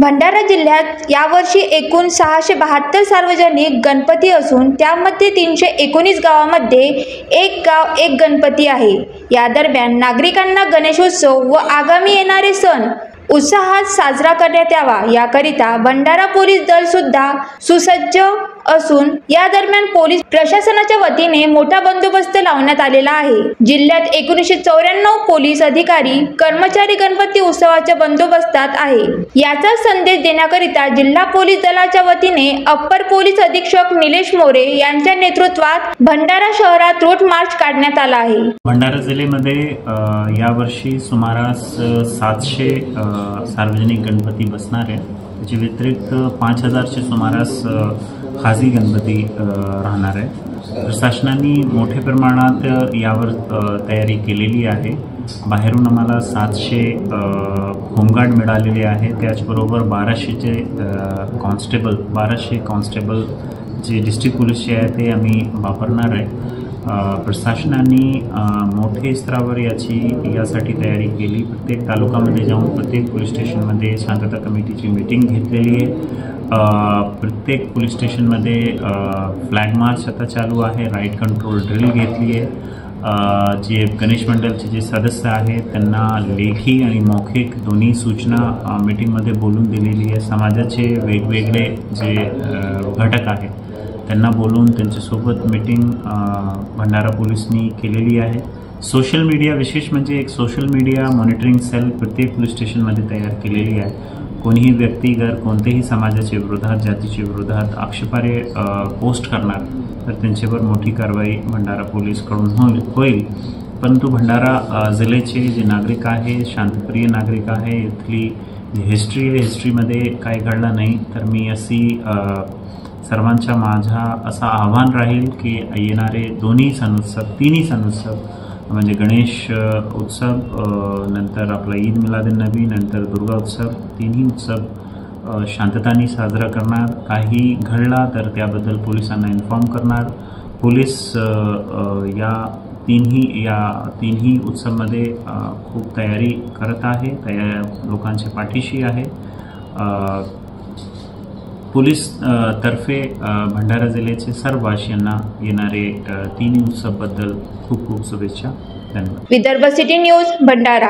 भंडारा जिल्ह्यात यावर्षी एकूण 672 सार्वजनिक गणपती असून त्यामध्ये 319 गावांमध्ये एक गाव एक गणपती आहे। या दरम्यान नागरिकांना गणेशोत्सव व आगामी येणारे सण उत्साहात साजरा करण्यात यावा याकरिता भंडारा पोलीस दल सुद्धा सुसज्ज असून या दरम्यान पोलीस प्रशासनाच्या वतीने मोठा बंदोबस्त लावण्यात आलेला आहे। जिल्ह्यात 1994 पोलीस अधिकारी कर्मचारी गणपती उत्सवाच्या बंदोबस्तात आहे। याचा संदेश देण्याकरिता जिल्हा पोलीस दलाच्या वतीने अप्पर पोलीस अधीक्षक निलेश मोरे यांच्या नेतृत्वात भंडारा शहरात रूट मार्च काढण्यात आला आहे। भंडारा जिल्ह्यामध्ये यावर्षी सुमारास 700 सार्वजनिक गणपती बसणार आहे। त्याच्या व्यतिरिक्त 5000 चे सुमारास खाजगी गणपती राहणार आहे। प्रशासनाने मोठ्या प्रमाणात यावर तयारी केलेली आहे। बाहेरून आम्हाला 700 होमगार्ड मिळालेले आहे। त्याचबरोबर 1200 कॉन्स्टेबल जे डिस्ट्रिक्ट पोलीसचे आहे ते आम्ही वापरणार आहे। प्रशासनाने मोठे स्तरावर यासाठी तयारी केली। प्रत्येक तालुक्यामध्ये जाऊन प्रत्येक पोलीस स्टेशनमध्ये शांतता कमिटीची मीटिंग घेतलेली आहे। प्रत्येक पोलीस स्टेशनमध्ये फ्लॅग मार्च आता चालू आहे। राईट कंट्रोल ड्रिल घेतली आहे। जे गणेश मंडळचे जे सदस्य आहेत त्यांना लेखी आणि मौखिक दोन्ही सूचना मीटिंगमध्ये बोलून दिलेली आहे। समाजाचे वेगवेगळे जे घटक आहेत त्यांना बोलून त्यांच्यासोबत मीटिंग भंडारा पोलिसांनी केलेली आहे। सोशल मीडिया विशेष म्हणजे एक सोशल मीडिया मॉनिटरिंग सेल प्रत्येक पोलीस स्टेशनमध्ये तयार केलेली आहे। कोणीही व्यक्ती जर कोणत्याही समाजाच्या विरोधात जातीच्या विरोधात आक्षेपार्ह पोस्ट करणार तर त्यांच्यावर मोठी कारवाई भंडारा पोलीसकडून होईल। परंतु भंडारा जिल्ह्याचे जे नागरिक आहे शांतप्रिय नागरिक आहे। इथली हिस्ट्रीमध्ये काय घडलं नाही तर मी अशी सर्वांच्या माझा असा आव्हान राहील की येणारे तिन्ही सण उत्सव म्हणजे गणेश उत्सव नंतर आपला ईद मिलादुन्नबी नंतर दुर्गा उत्सव तिन्ही उत्सव शांतताने साजरा करणार। काही घडला तर त्याबद्दल पोलिसांना इन्फॉर्म करणार। पोलीस या तिन्ही उत्सवमध्ये खूप तयारी करत आहे, लोकांच्या पाठीशी आहे। पोलीस तर्फे भंडारा जिल्ह्याचे सर्व वासियांना येणारे तिन्ही उत्सवाबद्दल खूप खूप शुभेच्छा। धन्यवाद। Vidarbha city news Bhandara.